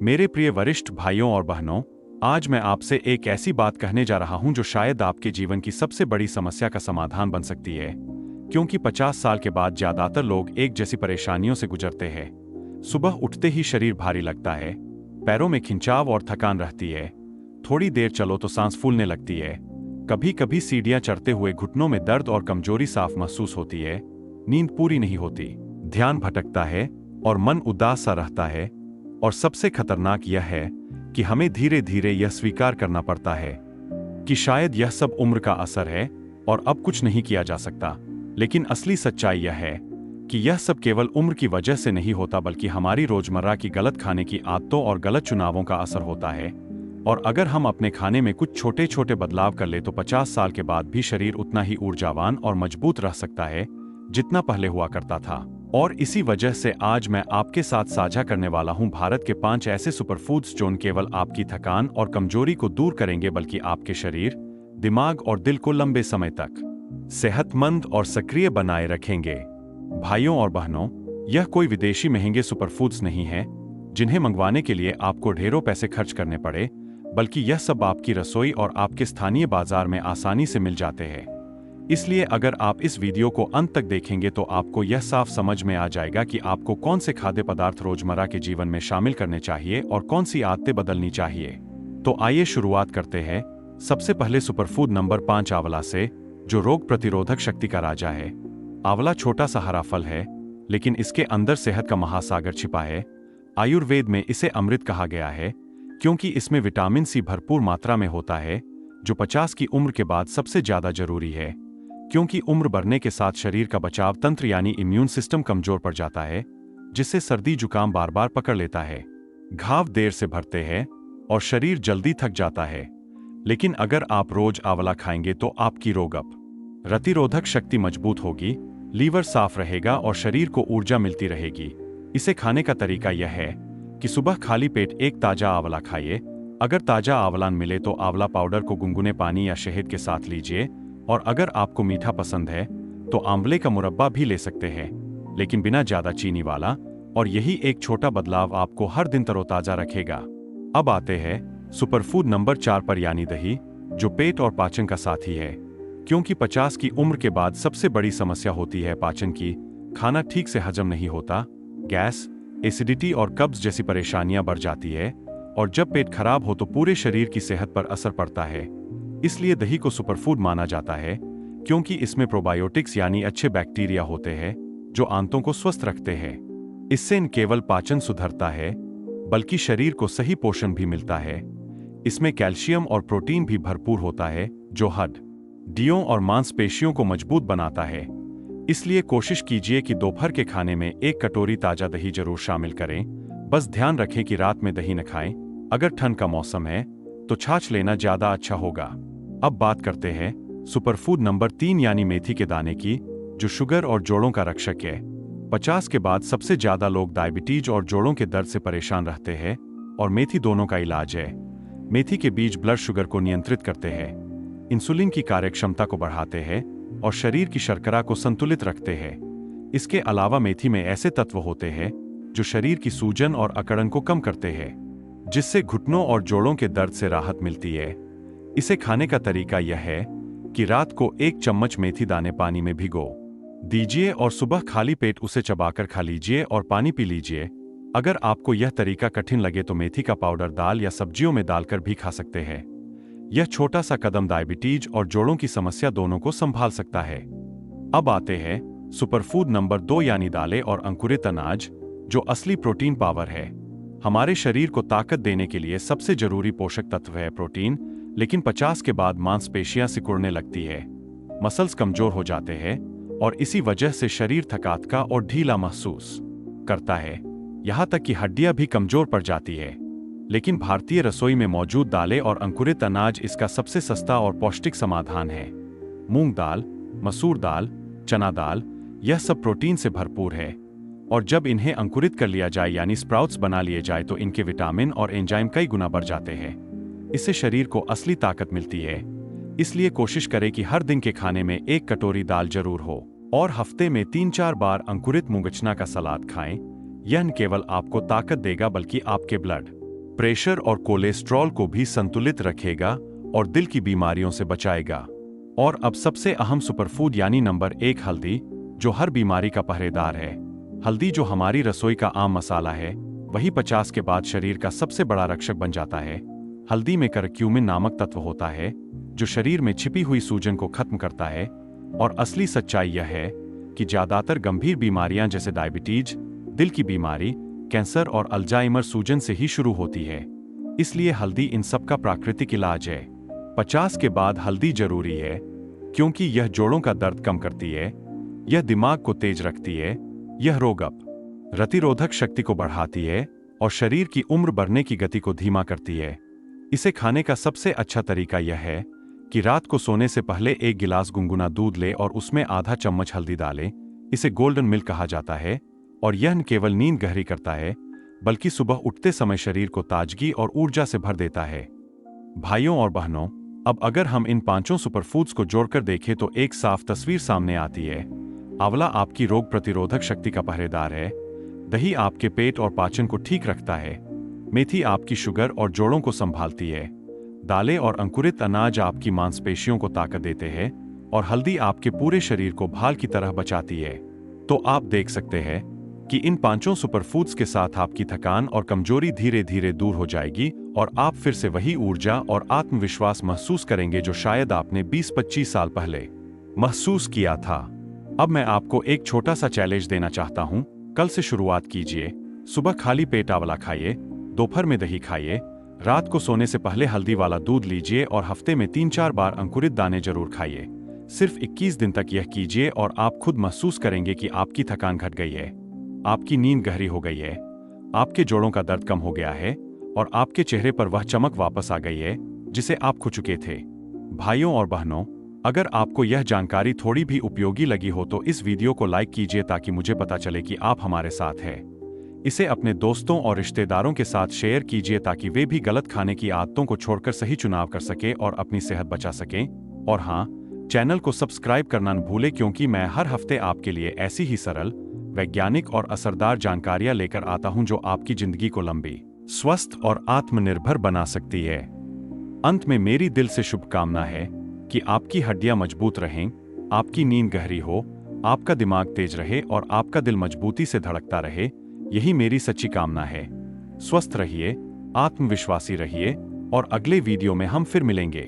मेरे प्रिय वरिष्ठ भाइयों और बहनों, आज मैं आपसे एक ऐसी बात कहने जा रहा हूं जो शायद आपके जीवन की सबसे बड़ी समस्या का समाधान बन सकती है। क्योंकि 50 साल के बाद ज्यादातर लोग एक जैसी परेशानियों से गुजरते हैं। सुबह उठते ही शरीर भारी लगता है, पैरों में खिंचाव और थकान रहती है। थोड़ी देर चलो तो सांस फूलने लगती है। कभी कभी सीढ़ियां चढ़ते हुए घुटनों में दर्द और कमजोरी साफ महसूस होती है। नींद पूरी नहीं होती, ध्यान भटकता है और मन उदास सा रहता है। और सबसे खतरनाक यह है कि हमें धीरे धीरे यह स्वीकार करना पड़ता है कि शायद यह सब उम्र का असर है और अब कुछ नहीं किया जा सकता। लेकिन असली सच्चाई यह है कि यह सब केवल उम्र की वजह से नहीं होता, बल्कि हमारी रोजमर्रा की गलत खाने की आदतों और गलत चुनावों का असर होता है। और अगर हम अपने खाने में कुछ छोटे छोटे बदलाव कर ले तो 50 साल के बाद भी शरीर उतना ही ऊर्जावान और मजबूत रह सकता है जितना पहले हुआ करता था। और इसी वजह से आज मैं आपके साथ साझा करने वाला हूं भारत के 5 ऐसे सुपरफूड्स जो न केवल आपकी थकान और कमजोरी को दूर करेंगे बल्कि आपके शरीर, दिमाग और दिल को लंबे समय तक सेहतमंद और सक्रिय बनाए रखेंगे। भाइयों और बहनों, यह कोई विदेशी महंगे सुपरफूड्स नहीं है जिन्हें मंगवाने के लिए आपको ढेरों पैसे खर्च करने पड़े, बल्कि यह सब आपकी रसोई और आपके स्थानीय बाजार में आसानी से मिल जाते हैं। इसलिए अगर आप इस वीडियो को अंत तक देखेंगे तो आपको यह साफ समझ में आ जाएगा कि आपको कौन से खाद्य पदार्थ रोजमर्रा के जीवन में शामिल करने चाहिए और कौन सी आदतें बदलनी चाहिए। तो आइए शुरुआत करते हैं। सबसे पहले सुपरफूड नंबर 5 आंवला से, जो रोग प्रतिरोधक शक्ति का राजा है। आंवला छोटा सा हरा फल है, लेकिन इसके अंदर सेहत का महासागर छिपा है। आयुर्वेद में इसे अमृत कहा गया है क्योंकि इसमें विटामिन सी भरपूर मात्रा में होता है, जो 50 की उम्र के बाद सबसे ज्यादा जरूरी है। क्योंकि उम्र बढ़ने के साथ शरीर का बचाव तंत्र यानी इम्यून सिस्टम कमजोर पड़ जाता है, जिससे सर्दी जुकाम बार बार पकड़ लेता है। घाव देर से भरते हैं और शरीर जल्दी थक जाता है। लेकिन अगर आप रोज आंवला खाएंगे तो आपकी रोग प्रतिरोधक शक्ति मजबूत होगी, लीवर साफ रहेगा और शरीर को ऊर्जा मिलती रहेगी। इसे खाने का तरीका यह है कि सुबह खाली पेट एक ताजा आंवला खाइए। अगर ताजा आंवला मिले तो आंवला पाउडर को गुनगुने पानी या शहद के साथ लीजिए। और अगर आपको मीठा पसंद है तो आंवले का मुरब्बा भी ले सकते हैं, लेकिन बिना ज्यादा चीनी वाला। और यही एक छोटा बदलाव आपको हर दिन तरोताजा रखेगा। अब आते हैं सुपरफूड नंबर 4 पर, यानी दही, जो पेट और पाचन का साथी है। क्योंकि 50 की उम्र के बाद सबसे बड़ी समस्या होती है पाचन की। खाना ठीक से हजम नहीं होता, गैस, एसिडिटी और कब्ज जैसी परेशानियां बढ़ जाती है। और जब पेट खराब हो तो पूरे शरीर की सेहत पर असर पड़ता है। इसलिए दही को सुपरफूड माना जाता है क्योंकि इसमें प्रोबायोटिक्स यानी अच्छे बैक्टीरिया होते हैं जो आंतों को स्वस्थ रखते हैं। इससे न केवल पाचन सुधरता है बल्कि शरीर को सही पोषण भी मिलता है। इसमें कैल्शियम और प्रोटीन भी भरपूर होता है जो हड्डियों और मांसपेशियों को मजबूत बनाता है। इसलिए कोशिश कीजिए कि दोपहर के खाने में एक कटोरी ताजा दही जरूर शामिल करें। बस ध्यान रखें कि रात में दही न खाएं। अगर ठंड का मौसम है तो छाछ लेना ज्यादा अच्छा होगा। अब बात करते हैं सुपरफूड नंबर 3 यानी मेथी के दाने की, जो शुगर और जोड़ों का रक्षक है। 50 के बाद सबसे ज्यादा लोग डायबिटीज और जोड़ों के दर्द से परेशान रहते हैं और मेथी दोनों का इलाज है। मेथी के बीज ब्लड शुगर को नियंत्रित करते हैं, इंसुलिन की कार्यक्षमता को बढ़ाते हैं और शरीर की शर्करा को संतुलित रखते हैं। इसके अलावा मेथी में ऐसे तत्व होते हैं जो शरीर की सूजन और अकड़न को कम करते हैं, जिससे घुटनों और जोड़ों के दर्द से राहत मिलती है। इसे खाने का तरीका यह है कि रात को 1 चम्मच मेथी दाने पानी में भिगो दीजिए और सुबह खाली पेट उसे चबाकर खा लीजिए और पानी पी लीजिए। अगर आपको यह तरीका कठिन लगे तो मेथी का पाउडर दाल या सब्जियों में डालकर भी खा सकते हैं। यह छोटा सा कदम डायबिटीज और जोड़ों की समस्या दोनों को संभाल सकता है। अब आते हैं सुपरफूड नंबर 2 यानी दालें और अंकुरित अनाज, जो असली प्रोटीन पावर है। हमारे शरीर को ताकत देने के लिए सबसे जरूरी पोषक तत्व है प्रोटीन। लेकिन 50 के बाद मांसपेशियां सिकुड़ने लगती है, मसल्स कमजोर हो जाते हैं और इसी वजह से शरीर थकावट और ढीला महसूस करता है। यहां तक कि हड्डियां भी कमजोर पड़ जाती है। लेकिन भारतीय रसोई में मौजूद दालें और अंकुरित अनाज इसका सबसे सस्ता और पौष्टिक समाधान है। मूंग दाल, मसूर दाल, चना दाल, यह सब प्रोटीन से भरपूर है। और जब इन्हें अंकुरित कर लिया जाए यानी स्प्राउट्स बना लिए जाए तो इनके विटामिन और एंजाइम कई गुना बढ़ जाते हैं। इससे शरीर को असली ताकत मिलती है। इसलिए कोशिश करें कि हर दिन के खाने में 1 कटोरी दाल जरूर हो और हफ्ते में 3-4 बार अंकुरित मूंगचना का सलाद खाएं। यह न केवल आपको ताकत देगा बल्कि आपके ब्लड प्रेशर और कोलेस्ट्रॉल को भी संतुलित रखेगा और दिल की बीमारियों से बचाएगा। और अब सबसे अहम सुपरफूड यानी नंबर 1 हल्दी, जो हर बीमारी का पहरेदार है। हल्दी जो हमारी रसोई का आम मसाला है, वही 50 के बाद शरीर का सबसे बड़ा रक्षक बन जाता है। हल्दी में करक्यूमिन नामक तत्व होता है जो शरीर में छिपी हुई सूजन को खत्म करता है। और असली सच्चाई यह है कि ज्यादातर गंभीर बीमारियां जैसे डायबिटीज, दिल की बीमारी, कैंसर और अल्जाइमर सूजन से ही शुरू होती है। इसलिए हल्दी इन सबका प्राकृतिक इलाज है। 50 के बाद हल्दी जरूरी है क्योंकि यह जोड़ों का दर्द कम करती है, यह दिमाग को तेज रखती है, यह प्रतिरोधक शक्ति को बढ़ाती है और शरीर की उम्र बढ़ने की गति को धीमा करती है। इसे खाने का सबसे अच्छा तरीका यह है कि रात को सोने से पहले 1 गिलास गुनगुना दूध ले और उसमें आधा चम्मच हल्दी डालें। इसे गोल्डन मिल्क कहा जाता है और यह न केवल नींद गहरी करता है बल्कि सुबह उठते समय शरीर को ताजगी और ऊर्जा से भर देता है। भाइयों और बहनों, अब अगर हम इन 5 सुपरफूड्स को जोड़कर देखें तो एक साफ तस्वीर सामने आती है। आंवला आपकी रोग प्रतिरोधक शक्ति का पहरेदार है। दही आपके पेट और पाचन को ठीक रखता है। मेथी आपकी शुगर और जोड़ों को संभालती है। दालें और अंकुरित अनाज आपकी मांसपेशियों को ताकत देते हैं और हल्दी आपके पूरे शरीर को भाल की तरह बचाती है। तो आप देख सकते हैं कि इन 5 सुपरफूड्स के साथ आपकी थकान और कमजोरी धीरे धीरे दूर हो जाएगी और आप फिर से वही ऊर्जा और आत्मविश्वास महसूस करेंगे जो शायद आपने 20-25 साल पहले महसूस किया था। अब मैं आपको एक छोटा सा चैलेंज देना चाहता हूं। कल से शुरुआत कीजिए। सुबह खाली पेट आंवला खाइए, दोपहर में दही खाइए, रात को सोने से पहले हल्दी वाला दूध लीजिए और हफ्ते में 3-4 बार अंकुरित दाने जरूर खाइए। सिर्फ 21 दिन तक यह कीजिए और आप खुद महसूस करेंगे कि आपकी थकान घट गई है, आपकी नींद गहरी हो गई है, आपके जोड़ों का दर्द कम हो गया है और आपके चेहरे पर वह चमक वापस आ गई है जिसे आप खो चुके थे। भाइयों और बहनों, अगर आपको यह जानकारी थोड़ी भी उपयोगी लगी हो तो इस वीडियो को लाइक कीजिए ताकि मुझे पता चले कि आप हमारे साथ हैं। इसे अपने दोस्तों और रिश्तेदारों के साथ शेयर कीजिए ताकि वे भी गलत खाने की आदतों को छोड़कर सही चुनाव कर सकें और अपनी सेहत बचा सकें। और हाँ, चैनल को सब्सक्राइब करना न भूलें क्योंकि मैं हर हफ्ते आपके लिए ऐसी ही सरल, वैज्ञानिक और असरदार जानकारियां लेकर आता हूं जो आपकी जिंदगी को लंबी, स्वस्थ और आत्मनिर्भर बना सकती है। अंत में मेरी दिल से शुभकामना है कि आपकी हड्डियां मजबूत रहें, आपकी नींद गहरी हो, आपका दिमाग तेज रहे और आपका दिल मजबूती से धड़कता रहे। यही मेरी सच्ची कामना है। स्वस्थ रहिए, आत्मविश्वासी रहिए और अगले वीडियो में हम फिर मिलेंगे।